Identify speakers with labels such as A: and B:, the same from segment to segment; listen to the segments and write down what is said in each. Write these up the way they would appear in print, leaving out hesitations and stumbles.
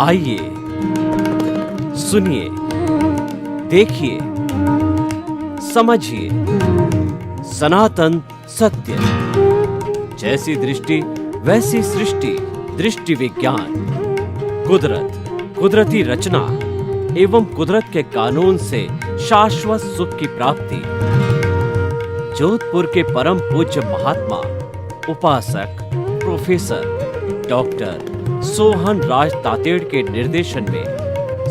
A: आइए, सुनिए, देखिए, समझिए सनातन सत्य। जैसी दृष्टि वैसी सृष्टि, दृष्टि विज्ञान। कुदरत, कुदरती रचना एवं कुदरत के कानून से शाश्वत सुख की प्राप्ति। जोधपुर के परम पूज्य महात्मा उपासक प्रोफेसर डॉक्टर सोहन राज तातेड़ के निर्देशन में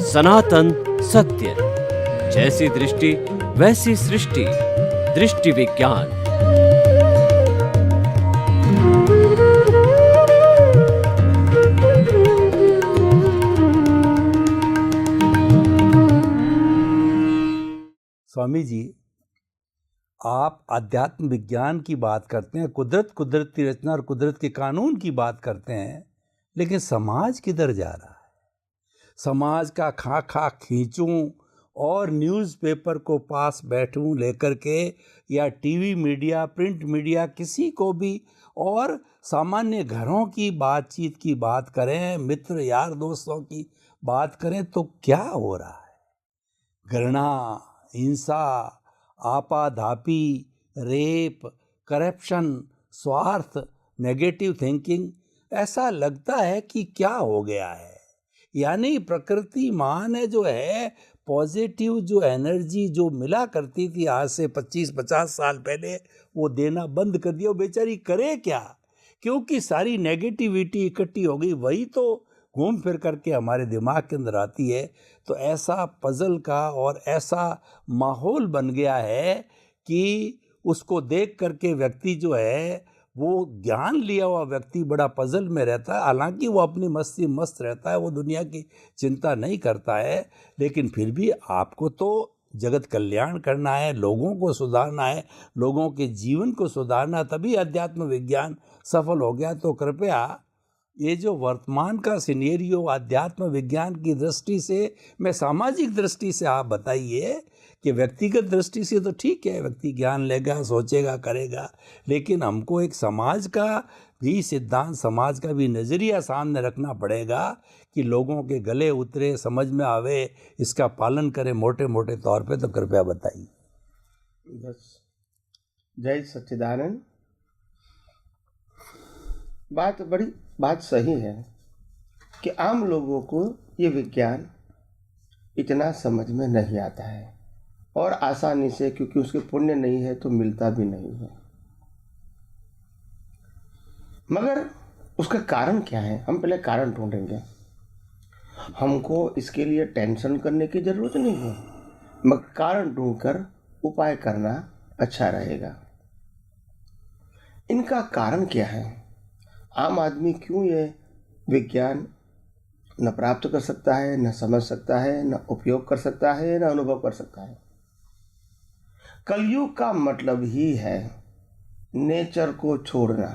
A: सनातन सत्य। जैसी दृष्टि वैसी सृष्टि, दृष्टि विज्ञान।
B: स्वामी जी, आप अध्यात्म विज्ञान की बात करते हैं, कुदरती रचना और कुदरत के कानून की बात करते हैं, लेकिन समाज किधर जा रहा है? समाज का खा खा खींचूं और न्यूज़पेपर को पास बैठूं लेकर के, या टीवी मीडिया, प्रिंट मीडिया, किसी को भी, और सामान्य घरों की बातचीत की बात करें, मित्र यार दोस्तों की बात करें, तो क्या हो रहा है? घृणा, हिंसा, आपाधापी, रेप, करप्शन, स्वार्थ, नेगेटिव थिंकिंग। ऐसा लगता है कि क्या हो गया है। यानी प्रकृति माँ ने जो है पॉजिटिव जो एनर्जी जो मिला करती थी आज से 25-50 साल पहले, वो देना बंद कर दिया। वो बेचारी करे क्या, क्योंकि सारी नेगेटिविटी इकट्ठी हो गई, वही तो घूम फिर करके हमारे दिमाग के अंदर आती है। तो ऐसा पजल का और ऐसा माहौल बन गया है कि उसको देख करके व्यक्ति जो है, वो ज्ञान लिया हुआ व्यक्ति बड़ा पजल में रहता है। हालांकि वो अपनी मस्ती मस्त रहता है, वो दुनिया की चिंता नहीं करता है, लेकिन फिर भी आपको तो जगत कल्याण करना है, लोगों को सुधारना है, लोगों के जीवन को सुधारना, तभी अध्यात्म विज्ञान सफल हो गया। तो कृपया ये जो वर्तमान का सिनेरियो अध्यात्म विज्ञान की दृष्टि से, मैं सामाजिक दृष्टि से आप बताइए कि व्यक्तिगत दृष्टि से तो ठीक है, व्यक्ति ज्ञान लेगा, सोचेगा, करेगा, लेकिन हमको एक समाज का भी सिद्धांत, समाज का भी नज़रिया सामने रखना पड़ेगा कि लोगों के गले उतरे, समझ में आवे, इसका पालन करें मोटे मोटे तौर पे। तो कृपया बताइए।
C: बस, जय सच्चिदानंद। बात सही है कि आम लोगों को ये विज्ञान इतना समझ में नहीं आता है, और आसानी से, क्योंकि उसके पुण्य नहीं है तो मिलता भी नहीं है। मगर उसका कारण क्या है, हम पहले कारण ढूंढेंगे। हमको इसके लिए टेंशन करने की जरूरत नहीं है, मगर कारण ढूंढकर उपाय करना अच्छा रहेगा। इनका कारण क्या है? आम आदमी क्यों ये विज्ञान न प्राप्त कर सकता है, न समझ सकता है, न उपयोग कर सकता है, न अनुभव कर सकता है? कलयुग का मतलब ही है नेचर को छोड़ना।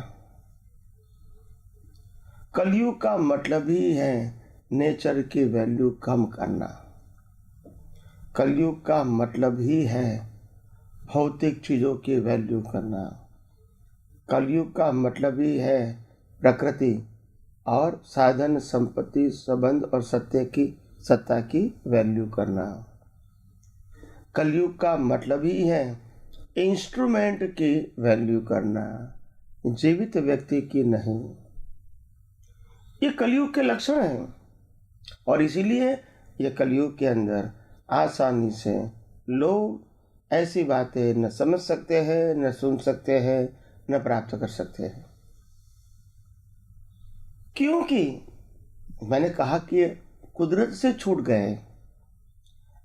C: कलयुग का मतलब ही है नेचर की वैल्यू कम करना। कलयुग का मतलब ही है भौतिक चीज़ों की वैल्यू करना। कलयुग का मतलब ही है प्रकृति और साधन, संपत्ति, संबंध और सत्ता की वैल्यू करना। कलयुग का मतलब ही है इंस्ट्रूमेंट की वैल्यू करना, जीवित व्यक्ति की नहीं। ये कलयुग के लक्षण हैं, और इसीलिए ये कलयुग के अंदर आसानी से लोग ऐसी बातें न समझ सकते हैं, न सुन सकते हैं, न प्राप्त कर सकते हैं। क्योंकि मैंने कहा कि कुदरत से छूट गए।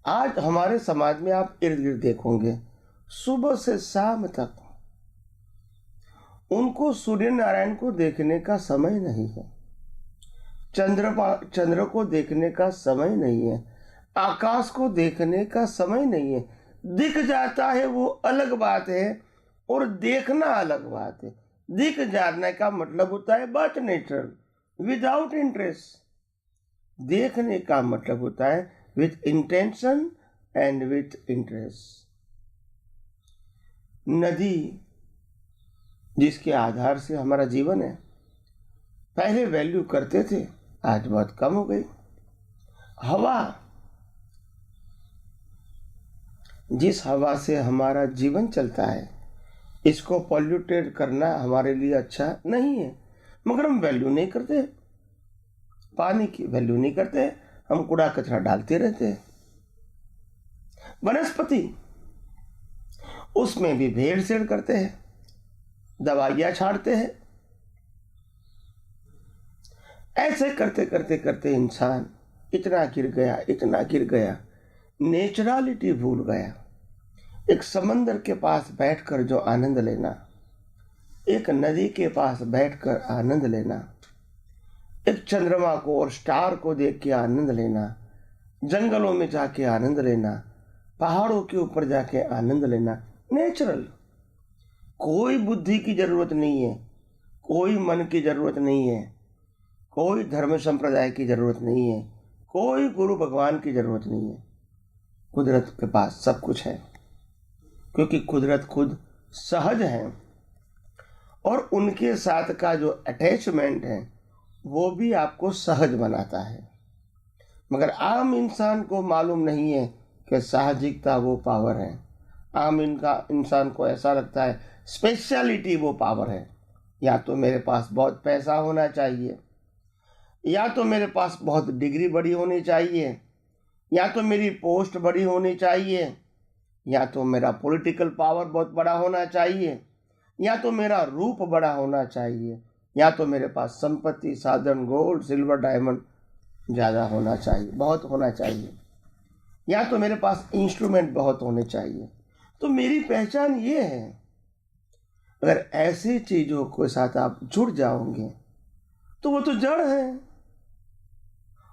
C: आज हमारे समाज में आप इर्द गिर्द देखोगे, सुबह से शाम तक उनको सूर्य नारायण को देखने का समय नहीं है, चंद्र को देखने का समय नहीं है, आकाश को देखने का समय नहीं है। दिख जाता है वो अलग बात है, और देखना अलग बात है। दिख जाने का मतलब होता है बट नेचुरल, विदाउट इंटरेस्ट। देखने का मतलब होता है with intention and with interest. नदी जिसके आधार से हमारा जीवन है, पहले वैल्यू करते थे, आज बहुत कम हो गई। हवा, जिस हवा से हमारा जीवन चलता है, इसको पॉल्यूटेड करना हमारे लिए अच्छा नहीं है, मगर हम वैल्यू नहीं करते, पानी की वैल्यू नहीं करते, हम कूड़ा कचरा डालते रहते हैं। वनस्पति, उसमें भी भेड़-सेड़ करते हैं, दवाइयां छाड़ते हैं। ऐसे करते करते करते इंसान इतना गिर गया, नेचुरलिटी भूल गया। एक समंदर के पास बैठकर जो आनंद लेना, एक नदी के पास बैठकर आनंद लेना, एक चंद्रमा को और स्टार को देख के आनंद लेना, जंगलों में जाके आनंद लेना, पहाड़ों के ऊपर जाके आनंद लेना, नेचुरल। कोई बुद्धि की जरूरत नहीं है, कोई मन की जरूरत नहीं है, कोई धर्म संप्रदाय की जरूरत नहीं है, कोई गुरु भगवान की जरूरत नहीं है। कुदरत के पास सब कुछ है, क्योंकि कुदरत खुद सहज है और उनके साथ का जो अटैचमेंट है वो भी आपको सहज बनाता है। मगर आम इंसान को मालूम नहीं है कि साहजिकता वो पावर है। आम इंसान को ऐसा लगता है स्पेशलिटी वो पावर है। या तो मेरे पास बहुत पैसा होना चाहिए, या तो मेरे पास बहुत डिग्री बड़ी होनी चाहिए, या तो मेरी पोस्ट बड़ी होनी चाहिए, या तो मेरा पॉलिटिकल पावर बहुत बड़ा होना चाहिए, या तो मेरा रूप बड़ा होना चाहिए, या तो मेरे पास संपत्ति, साधन, गोल्ड, सिल्वर, डायमंड ज़्यादा होना चाहिए, बहुत होना चाहिए, या तो मेरे पास इंस्ट्रूमेंट बहुत होने चाहिए। तो मेरी पहचान ये है। अगर ऐसी चीज़ों के साथ आप जुड़ जाओगे तो वो तो जड़ है,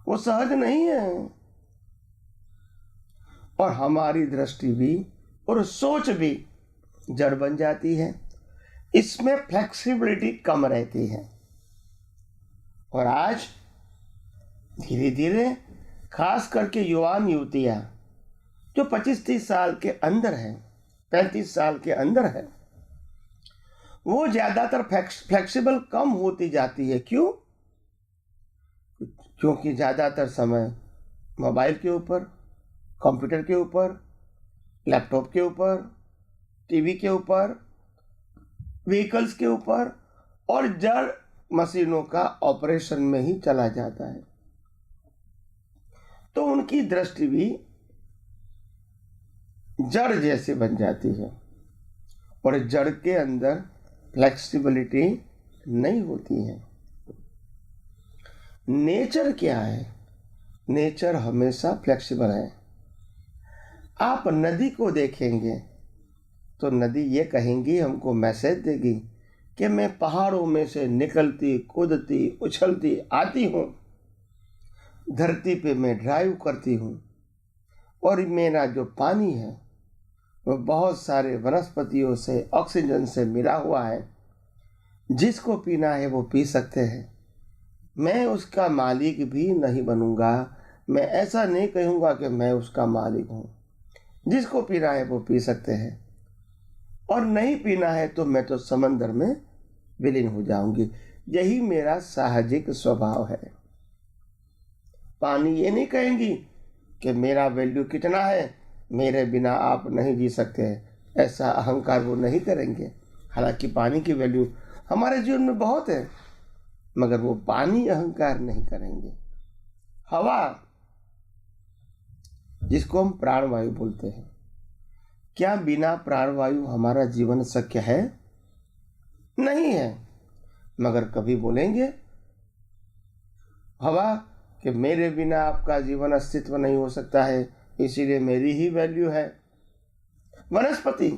C: वो सहज नहीं है। और हमारी दृष्टि भी और सोच भी जड़ बन जाती है। इसमें फ्लेक्सिबिलिटी कम रहती है। और आज धीरे धीरे खास करके युवान युवतियां जो 25-30 साल के अंदर है, 35 साल के अंदर है, वो ज़्यादातर फ्लेक्सिबल कम होती जाती है। क्यों? क्योंकि ज़्यादातर समय मोबाइल के ऊपर, कंप्यूटर के ऊपर, लैपटॉप के ऊपर, टीवी के ऊपर, व्हीकल्स के ऊपर और जड़ मशीनों का ऑपरेशन में ही चला जाता है। तो उनकी दृष्टि भी जड़ जैसे बन जाती है और जड़ के अंदर फ्लेक्सिबिलिटी नहीं होती है। नेचर क्या है? नेचर हमेशा फ्लेक्सिबल है। आप नदी को देखेंगे तो नदी ये कहेंगी, हमको मैसेज देगी कि मैं पहाड़ों में से निकलती, कूदती, उछलती आती हूँ, धरती पे मैं ड्राइव करती हूँ और मेरा जो पानी है वो बहुत सारे वनस्पतियों से, ऑक्सीजन से मिला हुआ है। जिसको पीना है वो पी सकते हैं। मैं उसका मालिक भी नहीं बनूंगा। मैं ऐसा नहीं कहूँगा कि मैं उसका मालिक हूँ। जिसको पीना है वो पी सकते हैं और नहीं पीना है तो मैं तो समंदर में विलीन हो जाऊंगी। यही मेरा साहजिक स्वभाव है। पानी ये नहीं कहेंगी कि मेरा वैल्यू कितना है, मेरे बिना आप नहीं जी सकते। ऐसा अहंकार वो नहीं करेंगे। हालांकि पानी की वैल्यू हमारे जीवन में बहुत है, मगर वो पानी अहंकार नहीं करेंगे। हवा, जिसको हम प्राणवायु बोलते हैं, क्या बिना प्राणवायु हमारा जीवन शक्य है? नहीं है। मगर कभी बोलेंगे हवा कि मेरे बिना आपका जीवन अस्तित्व नहीं हो सकता है, इसीलिए मेरी ही वैल्यू है। वनस्पति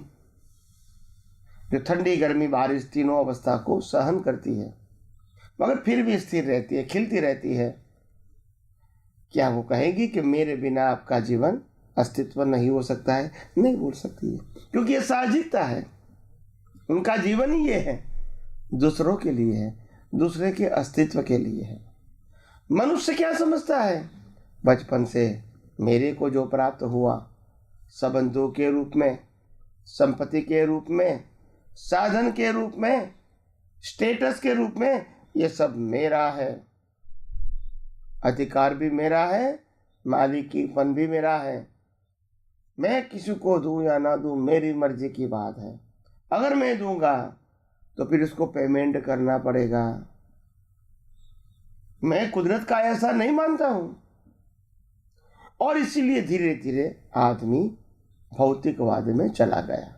C: जो ठंडी, गर्मी, बारिश तीनों अवस्था को सहन करती है मगर फिर भी स्थिर रहती है, खिलती रहती है, क्या वो कहेगी कि मेरे बिना आपका जीवन अस्तित्व नहीं हो सकता है? नहीं बोल सकती है, क्योंकि ये साहजिकता है। उनका जीवन ही ये है, दूसरों के लिए है, दूसरे के अस्तित्व के लिए है। मनुष्य क्या समझता है? बचपन से मेरे को जो प्राप्त हुआ, संबंधों के रूप में, संपत्ति के रूप में, साधन के रूप में, स्टेटस के रूप में, ये सब मेरा है। अधिकार भी मेरा है, मालिकीपन भी मेरा है। मैं किसी को दूं या ना दूं मेरी मर्जी की बात है। अगर मैं दूंगा तो फिर उसको पेमेंट करना पड़ेगा। मैं कुदरत का ऐसा नहीं मानता हूं। और इसीलिए धीरे धीरे आदमी भौतिकवाद में चला गया।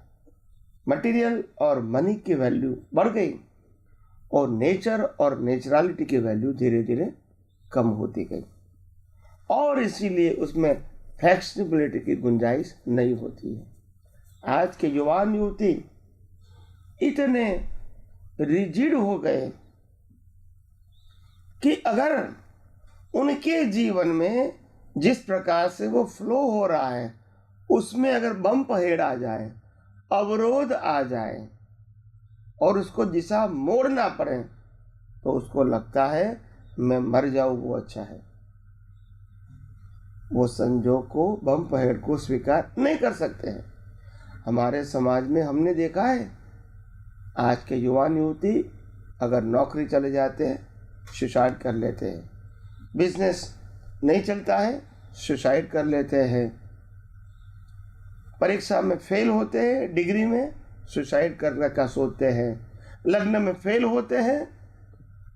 C: मटेरियल और मनी की वैल्यू बढ़ गई और नेचर और नेचुरलिटी की वैल्यू धीरे धीरे कम होती गई और इसीलिए उसमें फ्लेक्सिबिलिटी की गुंजाइश नहीं होती है। आज के युवान युवती इतने रिजिड हो गए कि अगर उनके जीवन में जिस प्रकार से वो फ्लो हो रहा है उसमें अगर बम्प हेड आ जाए, अवरोध आ जाए और उसको दिशा मोड़ना पड़े तो उसको लगता है मैं मर जाऊं वो अच्छा है। वो संजोग को, बम्प हेड को स्वीकार नहीं कर सकते हैं। हमारे समाज में हमने देखा है आज के युवान युवती अगर नौकरी चले जाते हैं सुसाइड कर लेते हैं, बिजनेस नहीं चलता है सुसाइड कर लेते हैं, परीक्षा में फेल होते हैं, डिग्री में सुसाइड करने का सोचते हैं, लग्न में फेल होते हैं,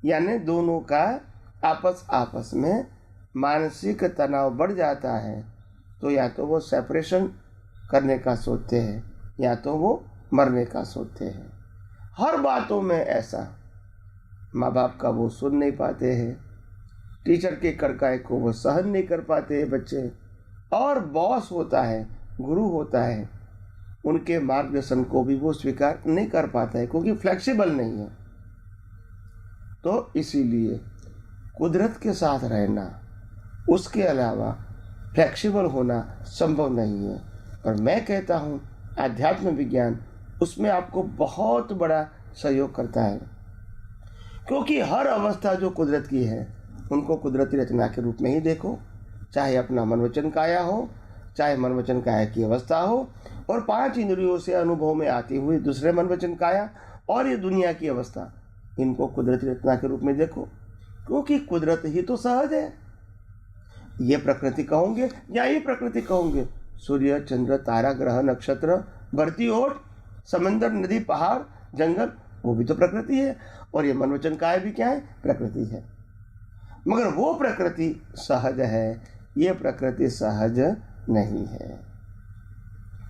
C: यानी दोनों का आपस में मानसिक तनाव बढ़ जाता है तो या तो वो सेपरेशन करने का सोचते हैं या तो वो मरने का सोचते हैं। हर बातों में ऐसा। माँ बाप का वो सुन नहीं पाते हैं, टीचर के कड़काई को वो सहन नहीं कर पाते हैं बच्चे, और बॉस होता है, गुरु होता है, उनके मार्गदर्शन को भी वो स्वीकार नहीं कर पाता है क्योंकि फ्लेक्सिबल नहीं है। तो इसीलिए कुदरत के साथ रहना, उसके अलावा फ्लेक्सिबल होना संभव नहीं है। और मैं कहता हूँ आध्यात्म विज्ञान उसमें आपको बहुत बड़ा सहयोग करता है क्योंकि हर अवस्था जो कुदरत की है उनको कुदरती रचना के रूप में ही देखो, चाहे अपना मन वचन काया हो, चाहे मन वचन काया की अवस्था हो, और 5 इंद्रियों से अनुभव में आती हुई दूसरे मन वचन काया और ये दुनिया की अवस्था, इनको कुदरती रचना के रूप में देखो क्योंकि कुदरत ही तो सहज है। ये प्रकृति कहोगे या ये प्रकृति कहोगे, सूर्य चंद्र तारा ग्रह नक्षत्र बढ़ती ओट समंदर नदी पहाड़ जंगल वो भी तो प्रकृति है और ये मन वचन काया भी क्या है, प्रकृति है। मगर वो प्रकृति सहज है, ये प्रकृति सहज नहीं है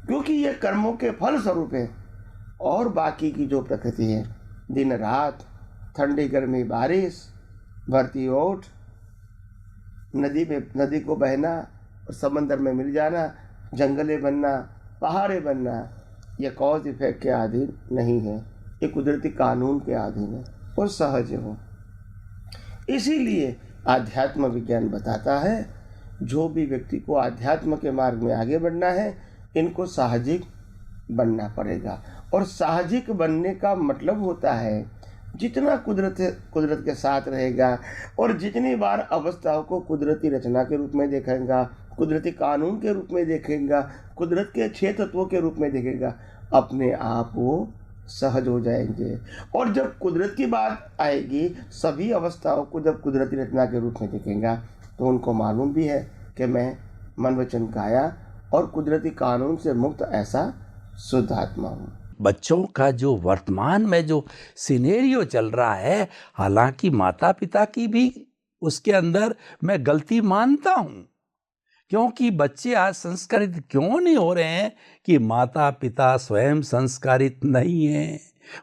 C: क्योंकि ये कर्मों के फल स्वरूप है। और बाकी की जो प्रकृति है, दिन रात, ठंडी गर्मी बारिश, भरती ओट, नदी को बहना और समंदर में मिल जाना, जंगले बनना, पहाड़े बनना, ये कॉज इफेक्ट के अधीन नहीं है, ये कुदरती कानून के अधीन है और सहज हो। इसीलिए आध्यात्म विज्ञान बताता है जो भी व्यक्ति को आध्यात्म के मार्ग में आगे बढ़ना है इनको साहजिक बनना पड़ेगा। और साहजिक बनने का मतलब होता है जितना कुदरत के साथ रहेगा और जितनी बार अवस्थाओं को कुदरती रचना के रूप में देखेगा, कुदरती कानून के रूप में देखेगा, कुदरत के 6 तत्वों के रूप में देखेगा, अपने आप वो सहज हो जाएंगे। और जब कुदरत की बात आएगी, सभी अवस्थाओं को जब कुदरती रचना के रूप में देखेगा तो उनको मालूम भी है कि मैं मन वचन काया और कुदरती कानून से मुक्त ऐसा शुद्ध आत्मा हूँ।
B: बच्चों का जो वर्तमान में जो सिनेरियो चल रहा है, हालांकि माता पिता की भी उसके अंदर मैं गलती मानता हूँ, क्योंकि बच्चे आज संस्कारित क्यों नहीं हो रहे हैं कि माता पिता स्वयं संस्कारित नहीं हैं।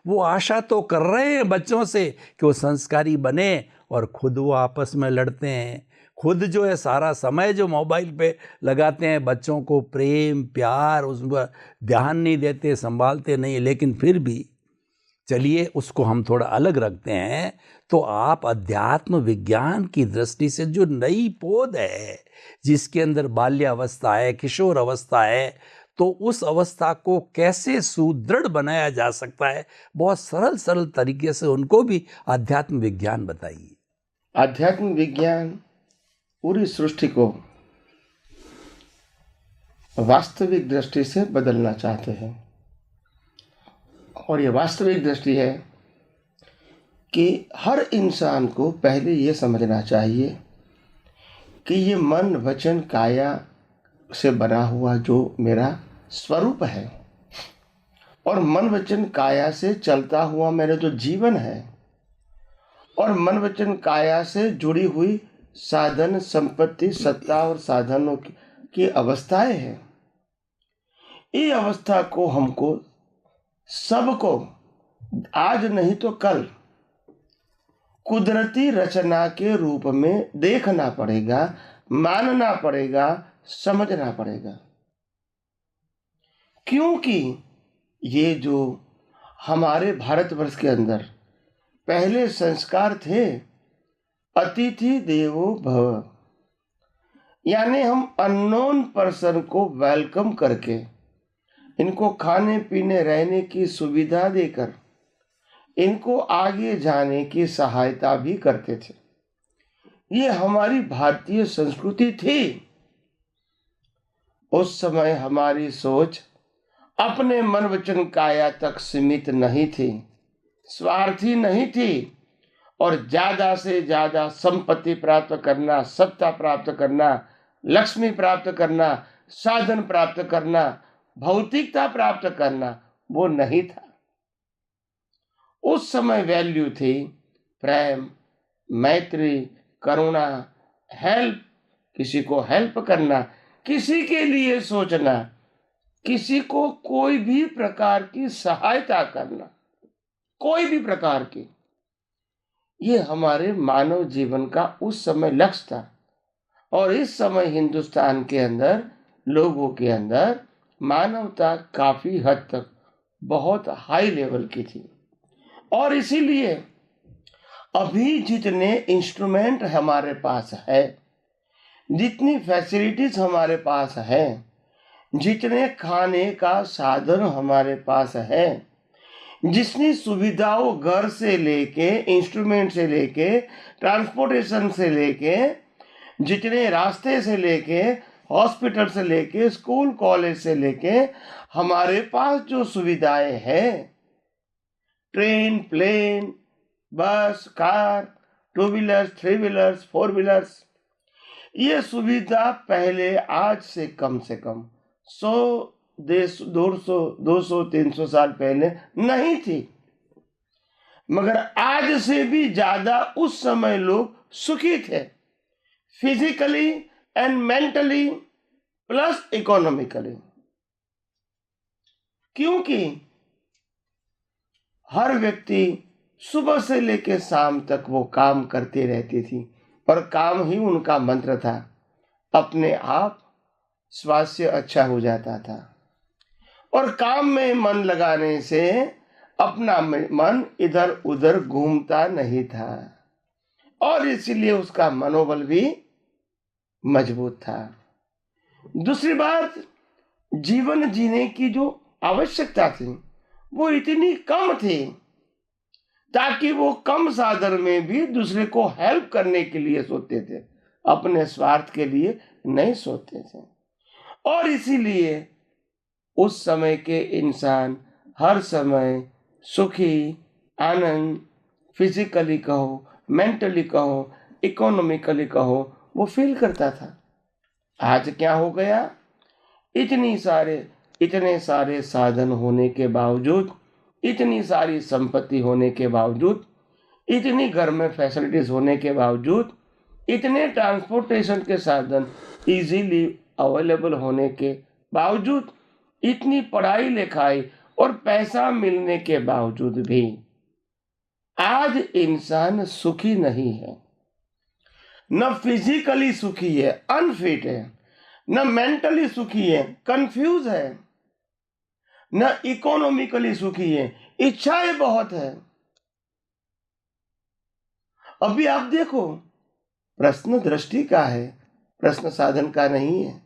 B: वो आशा तो कर रहे हैं बच्चों से कि वो संस्कारी बने और खुद वो आपस में लड़ते हैं। खुद जो है सारा समय जो मोबाइल पे लगाते हैं, बच्चों को प्रेम प्यार उस पर ध्यान नहीं देते, संभालते नहीं। लेकिन फिर भी चलिए उसको हम थोड़ा अलग रखते हैं। तो आप अध्यात्म विज्ञान की दृष्टि से जो नई पौध है जिसके अंदर बाल्यावस्था है, किशोर अवस्था है, तो उस अवस्था को कैसे सुदृढ़ बनाया जा सकता है, बहुत सरल तरीके से उनको भी अध्यात्म विज्ञान बताइए।
C: आध्यात्म विज्ञान पूरी सृष्टि को वास्तविक दृष्टि से बदलना चाहते हैं और ये वास्तविक दृष्टि है कि हर इंसान को पहले ये समझना चाहिए कि ये मन वचन काया से बना हुआ जो मेरा स्वरूप है और मन वचन काया से चलता हुआ मेरा जो जीवन है और मन वचन काया से जुड़ी हुई साधन संपत्ति सत्ता और साधनों की अवस्थाएं हैं, ये अवस्था को हमको सबको आज नहीं तो कल कुदरती रचना के रूप में देखना पड़ेगा, मानना पड़ेगा, समझना पड़ेगा। क्योंकि ये जो हमारे भारतवर्ष के अंदर पहले संस्कार थे, अतिथि देवो भव, यानी हम अननोन पर्सन को वेलकम करके इनको खाने पीने रहने की सुविधा देकर इनको आगे जाने की सहायता भी करते थे। ये हमारी भारतीय संस्कृति थी। उस समय हमारी सोच अपने मन वचन काया तक सीमित नहीं थी, स्वार्थी नहीं थी और ज्यादा से ज्यादा संपत्ति प्राप्त करना, सत्ता प्राप्त करना, लक्ष्मी प्राप्त करना, साधन प्राप्त करना, भौतिकता प्राप्त करना वो नहीं था। उस समय वैल्यू थी प्रेम, मैत्री, करुणा, हेल्प, किसी को हेल्प करना, किसी के लिए सोचना, किसी को कोई भी प्रकार की सहायता करना, कोई भी प्रकार की, ये हमारे मानव जीवन का उस समय लक्ष्य था। और इस समय हिंदुस्तान के अंदर लोगों के अंदर मानवता काफी हद तक बहुत हाई लेवल की थी। और इसीलिए अभी जितने इंस्ट्रूमेंट हमारे पास है, जितनी फैसिलिटीज हमारे पास है, जितने खाने का साधन हमारे पास है, जितनी सुविधाओं घर से लेके, इंस्ट्रूमेंट से लेके, ट्रांसपोर्टेशन से लेके, जितने रास्ते से लेके, हॉस्पिटल से लेके, स्कूल कॉलेज से लेके हमारे पास जो सुविधाएं हैं, ट्रेन, प्लेन, बस, car, two wheelers, three wheelers, four wheelers, ये सुविधा पहले आज से कम 100, 200, 300 साल पहले नहीं थी। मगर आज से भी ज्यादा उस समय लोग सुखी थे, physically and mentally plus economically. क्योंकि हर व्यक्ति सुबह से लेकर शाम तक वो काम करते रहती थी और काम ही उनका मंत्र था। अपने आप स्वास्थ्य अच्छा हो जाता था और काम में मन लगाने से अपना मन इधर उधर घूमता नहीं था और इसलिए उसका मनोबल भी मजबूत था। दूसरी बात, जीवन जीने की जो आवश्यकता थी वो इतनी कम थी ताकि वो कम साधन में भी दूसरे को हेल्प करने के लिए सोचते थे, अपने स्वार्थ के लिए नहीं सोचते थे। और इसीलिए उस समय के इंसान हर समय सुखी, आनंद, फिजिकली कहो, मेंटली कहो, इकोनॉमिकली कहो, वो फील करता था। आज क्या हो गया, इतने सारे साधन होने के बावजूद, इतनी सारी संपत्ति होने के बावजूद, इतनी घर में फैसिलिटीज होने के बावजूद, इतने ट्रांसपोर्टेशन के साधन इजीली अवेलेबल होने के बावजूद, इतनी पढ़ाई लिखाई और पैसा मिलने के बावजूद भी आज इंसान सुखी नहीं है। न फिजिकली सुखी है, अनफिट है, न मेंटली सुखी है, कंफ्यूज है, न इकोनॉमिकली सुखी है, इच्छाएं बहुत है। अभी आप देखो, प्रश्न दृष्टि का है, प्रश्न साधन का नहीं है।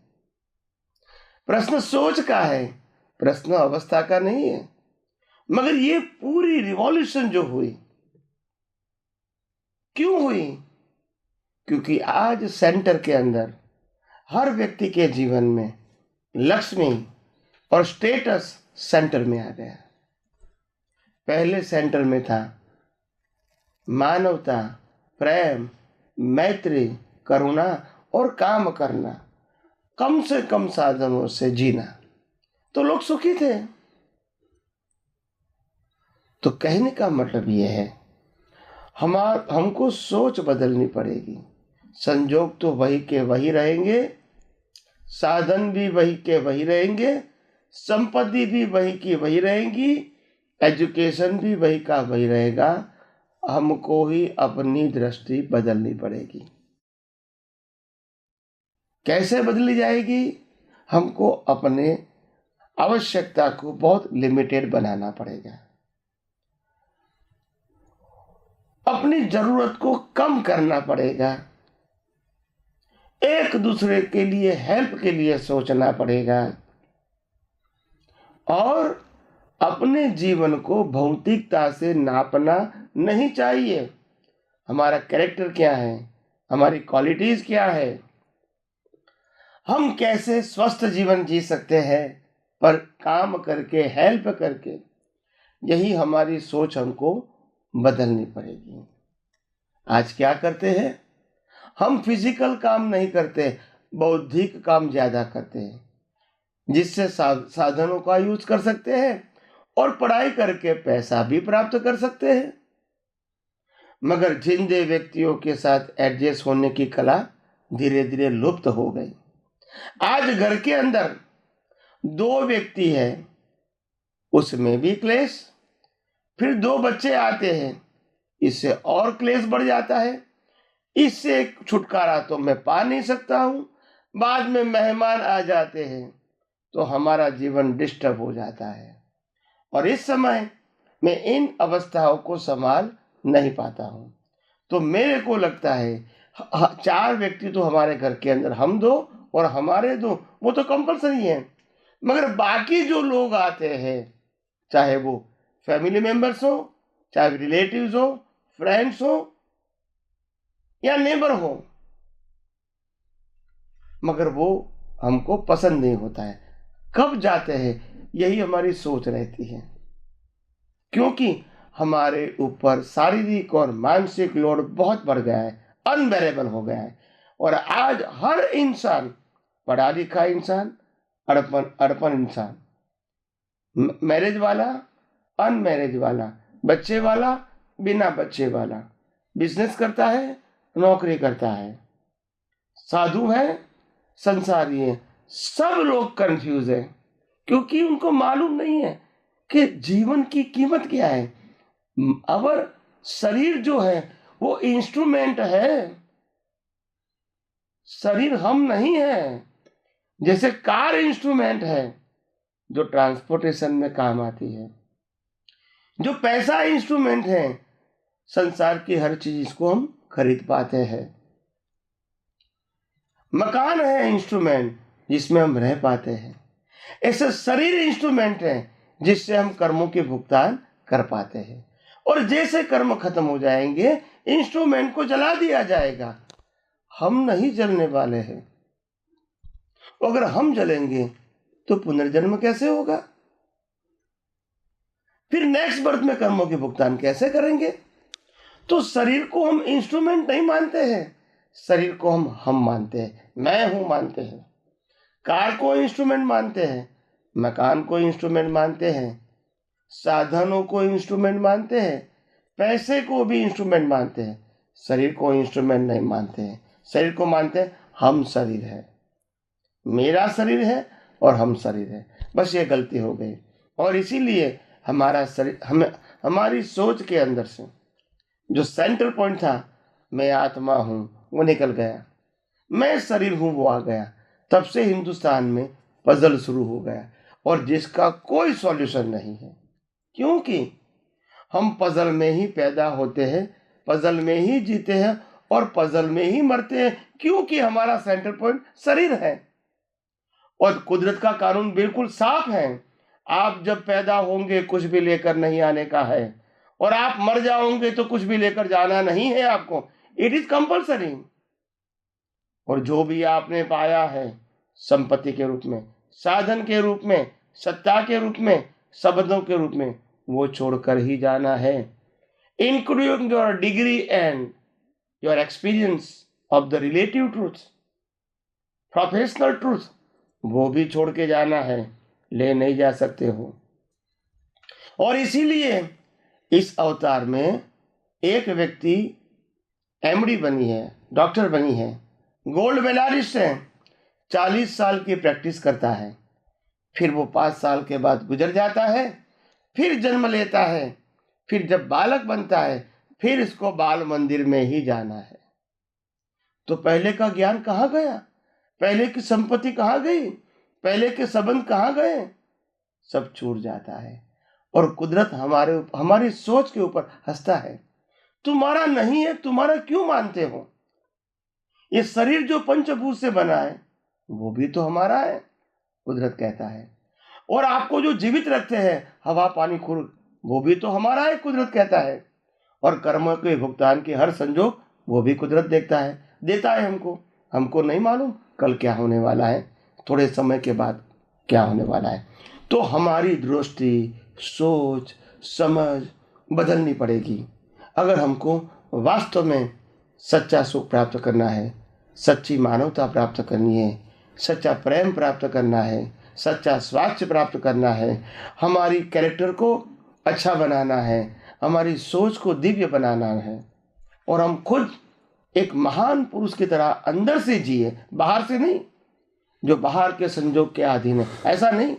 C: प्रश्न सोच का है, प्रश्न अवस्था का नहीं है। मगर ये पूरी रिवॉल्यूशन जो हुई, क्यों हुई? क्योंकि आज सेंटर के अंदर हर व्यक्ति के जीवन में लक्ष्मी और स्टेटस सेंटर में आ गया। पहले सेंटर में था मानवता, प्रेम, मैत्री, करुणा और काम करना, कम से कम साधनों से जीना, तो लोग सुखी थे। तो कहने का मतलब यह है, हमको सोच बदलनी पड़ेगी। संजोग तो वही के वही रहेंगे, साधन भी वही के वही रहेंगे, संपत्ति भी वही की वही रहेंगी, एजुकेशन भी वही का वही रहेगा। हमको ही अपनी दृष्टि बदलनी पड़ेगी। कैसे बदली जाएगी? हमको अपने आवश्यकता को बहुत लिमिटेड बनाना पड़ेगा, अपनी जरूरत को कम करना पड़ेगा, एक दूसरे के लिए हेल्प के लिए सोचना पड़ेगा, और अपने जीवन को भौतिकता से नापना नहीं चाहिए। हमारा कैरेक्टर क्या है, हमारी क्वालिटीज क्या है, हम कैसे स्वस्थ जीवन जी सकते हैं, पर काम करके, हेल्प करके, यही हमारी सोच हमको बदलनी पड़ेगी। आज क्या करते हैं? हम फिजिकल काम नहीं करते, बौद्धिक काम ज्यादा करते हैं, जिससे साधनों का यूज कर सकते हैं और पढ़ाई करके पैसा भी प्राप्त कर सकते हैं। मगर जिंदे व्यक्तियों के साथ एडजस्ट होने की कला धीरे धीरे लुप्त हो गई। आज घर के अंदर 2 व्यक्ति है, उसमें भी क्लेश, फिर 2 बच्चे आते हैं, इससे और क्लेश बढ़ जाता है। इससे छुटकारा तो मैं पा नहीं सकता हूं, बाद में मेहमान आ जाते हैं तो हमारा जीवन डिस्टर्ब हो जाता है, और इस समय मैं इन अवस्थाओं को संभाल नहीं पाता हूं। तो मेरे को लगता है 4 व्यक्ति तो हमारे घर के अंदर, हम 2 और हमारे 2, वो तो कंपलसरी है, मगर बाकी जो लोग आते हैं, चाहे वो फैमिली मेंबर्स हो, चाहे रिलेटिव्स हो, फ्रेंड्स हो या नेबर हो, मगर वो हमको पसंद नहीं होता है। कब जाते हैं, यही हमारी सोच रहती है, क्योंकि हमारे ऊपर शारीरिक और मानसिक लोड बहुत बढ़ गया है, अनबेरेबल हो गया है। और आज हर इंसान, पढ़ा लिखा इंसान, अड़पन इंसान, मैरिज वाला, अनमैरिज वाला, बच्चे वाला, बिना बच्चे वाला, बिजनेस करता है, नौकरी करता है, साधु है, संसारी है, सब लोग कंफ्यूज है, क्योंकि उनको मालूम नहीं है कि जीवन की कीमत क्या है। अवर शरीर जो है वो इंस्ट्रूमेंट है, शरीर हम नहीं है। जैसे कार इंस्ट्रूमेंट है जो ट्रांसपोर्टेशन में काम आती है, जो पैसा इंस्ट्रूमेंट है, संसार की हर चीज इसको हम खरीद पाते हैं। मकान है इंस्ट्रूमेंट जिसमें हम रह पाते हैं। ऐसे शरीर इंस्ट्रूमेंट है जिससे हम कर्मों के भुगतान कर पाते हैं, और जैसे कर्म खत्म हो जाएंगे इंस्ट्रूमेंट को जला दिया जाएगा। हम नहीं जलने वाले हैं। अगर हम जलेंगे तो पुनर्जन्म कैसे होगा? फिर नेक्स्ट बर्थ में कर्मों के भुगतान कैसे करेंगे? तो शरीर को हम इंस्ट्रूमेंट नहीं मानते हैं, शरीर को हम मानते हैं, मैं हूं मानते हैं। कार को इंस्ट्रूमेंट मानते हैं, मकान को इंस्ट्रूमेंट मानते हैं, साधनों को इंस्ट्रूमेंट मानते हैं, पैसे को भी इंस्ट्रूमेंट मानते हैं। शरीर को इंस्ट्रूमेंट नहीं मानते हैं, शरीर को मानते हैं हम शरीर है, मेरा शरीर है और हम शरीर है। बस ये गलती हो गई, और इसीलिए हमारा शरीर, हमारी सोच के अंदर से जो सेंटर पॉइंट था, मैं आत्मा हूं, वो निकल गया, मैं शरीर हूं, वो आ गया। तब से हिंदुस्तान में पजल शुरू हो गया, और जिसका कोई सॉल्यूशन नहीं है, क्योंकि हम पजल में ही पैदा होते हैं, पजल में ही जीते हैं और पजल में ही मरते हैं, क्योंकि हमारा सेंटर पॉइंट शरीर है। और कुदरत का कानून बिल्कुल साफ है, आप जब पैदा होंगे कुछ भी लेकर नहीं आने का है, और आप मर जाओगे तो कुछ भी लेकर जाना नहीं है आपको। It is compulsory. और जो भी आपने पाया है संपत्ति के रूप में, साधन के रूप में, सत्ता के रूप में, शब्दों के रूप में, वो छोड़कर ही जाना है, including your degree and your experience of the relative truth. Professional truth वो भी छोड़ के जाना है, ले नहीं जा सकते हो। और इसीलिए इस अवतार में एक व्यक्ति एमडी बनी है, डॉक्टर बनी है, गोल्ड मेडलिस्ट है, 40 साल की प्रैक्टिस करता है, फिर वो 5 साल के बाद गुजर जाता है, फिर जन्म लेता है, फिर जब बालक बनता है फिर इसको बाल मंदिर में ही जाना है। तो पहले का ज्ञान कहाँ गया? पहले की संपत्ति कहाँ गई? पहले के संबंध कहाँ गए? सब छूट जाता है और कुदरत हमारी सोच के ऊपर हंसता है। तुम्हारा नहीं है, तुम्हारा क्यों मानते हो? ये शरीर जो पंचभूत से बना है वो भी तो हमारा है, कुदरत कहता है। और आपको जो जीवित रखते हैं, हवा पानी खून, वो भी तो हमारा है, कुदरत कहता है। और कर्मों के भुगतान के हर संजोग वो भी कुदरत देता है हमको नहीं मालूम कल क्या होने वाला है, थोड़े समय के बाद क्या होने वाला है। तो हमारी दृष्टि, सोच, समझ बदलनी पड़ेगी अगर हमको वास्तव में सच्चा सुख प्राप्त करना है, सच्ची मानवता प्राप्त करनी है, सच्चा प्रेम प्राप्त करना है, सच्चा स्वास्थ्य प्राप्त करना है, हमारी कैरेक्टर को अच्छा बनाना है, हमारी सोच को दिव्य बनाना है और हम खुद एक महान पुरुष की तरह अंदर से जिए, बाहर से नहीं, जो बाहर के संजोग के अधीन है, ऐसा नहीं।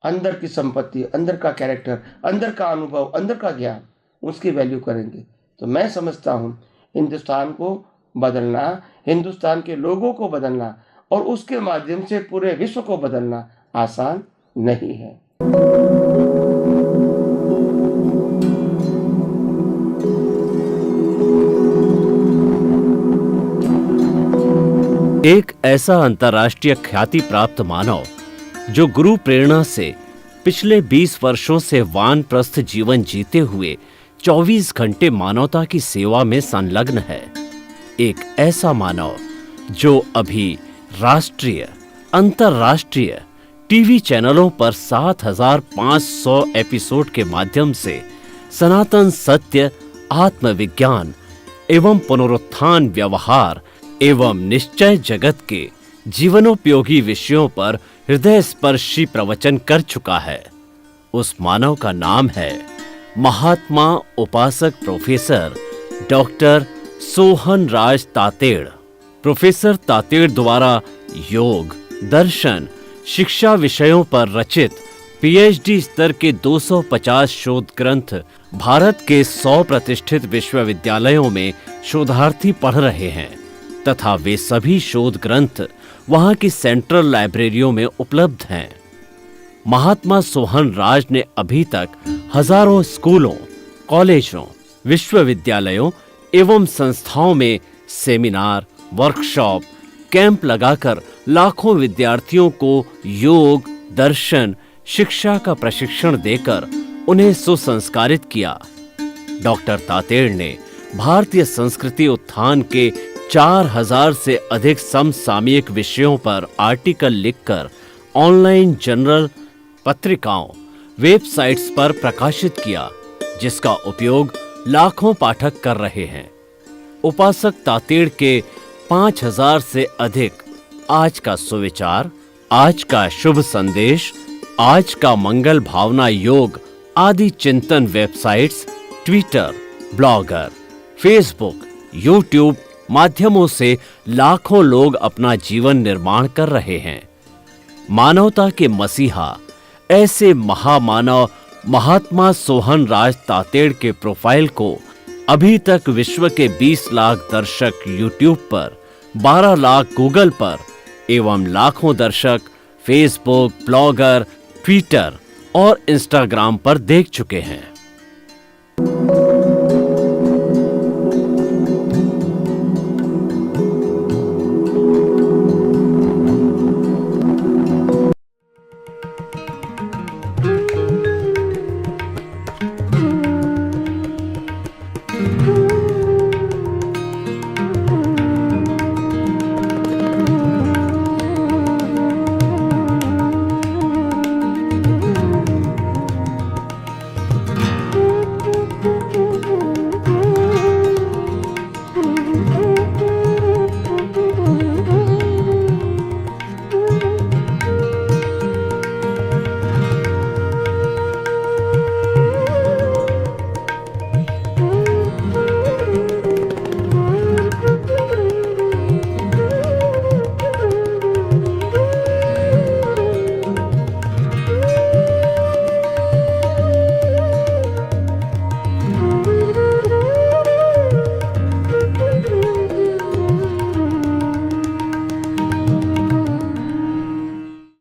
C: अंदर की संपत्ति, अंदर का कैरेक्टर, अंदर का अनुभव, अंदर का ज्ञान, उसकी वैल्यू करेंगे तो मैं समझता हूँ हिंदुस्तान को बदलना, हिंदुस्तान के लोगों को बदलना और उसके माध्यम से पूरे विश्व को बदलना आसान नहीं है।
A: एक ऐसा अंतर्राष्ट्रीय ख्याति प्राप्त मानव जो गुरु प्रेरणा से पिछले 20 वर्षों से वानप्रस्थ जीवन जीते हुए 24 घंटे मानवता की सेवा में संलग्न है। एक ऐसा मानव जो अभी राष्ट्रीय, अंतर्राष्ट्रीय टीवी चैनलों पर 7,500 एपिसोड के माध्यम से सनातन सत्य, आत्मविज्ञान एवं पुनरुत्थान, व्यवहार एवं निश्चय जगत के जीवनोपयोगी विषयों पर हृदय स्पर्शी प्रवचन कर चुका है। उस मानव का नाम है महात्मा उपासक प्रोफेसर डॉक्टर सोहन राज तातेड़। प्रोफेसर तातेड़ द्वारा योग, दर्शन, शिक्षा विषयों पर रचित पीएचडी स्तर के 250 शोध ग्रंथ भारत के 100 प्रतिष्ठित विश्वविद्यालयों में शोधार्थी पढ़ रहे हैं तथा वे सभी शोध ग्रंथ वहां की सेंट्रल लाइब्रेरियों में उपलब्ध हैं। महात्मा सोहन राज ने अभी तक हजारों स्कूलों, कॉलेजों, विश्वविद्यालयों एवं संस्थाओं में सेमिनार, वर्कशॉप, कैंप लगाकर लाखों विद्यार्थियों को योग, दर्शन, शिक्षा का प्रशिक्षण देकर उन्हें सुसंस्कारित किया। डॉक्टर तातेड़ ने भारतीय संस्कृति उत्थान के 4000 से अधिक समसामयिक विषयों पर आर्टिकल लिखकर ऑनलाइन जर्नल, पत्रिकाओं, वेबसाइट्स पर प्रकाशित किया, जिसका उपयोग लाखों पाठक कर रहे हैं। उपासक तातेड़ के 5000 से अधिक आज का सुविचार, आज का शुभ संदेश, आज का मंगल भावना योग आदि चिंतन websites, Twitter, blogger, Facebook, YouTube माध्यमों से लाखों लोग अपना जीवन निर्माण कर रहे हैं। मानवता के मसीहा ऐसे महामानव महात्मा सोहन राज तातेड़ के प्रोफाइल को अभी तक विश्व के 20 लाख दर्शक यूट्यूब पर, 12 लाख गूगल पर एवं लाखों दर्शक फेसबुक, ब्लॉगर, ट्विटर और इंस्टाग्राम पर देख चुके हैं।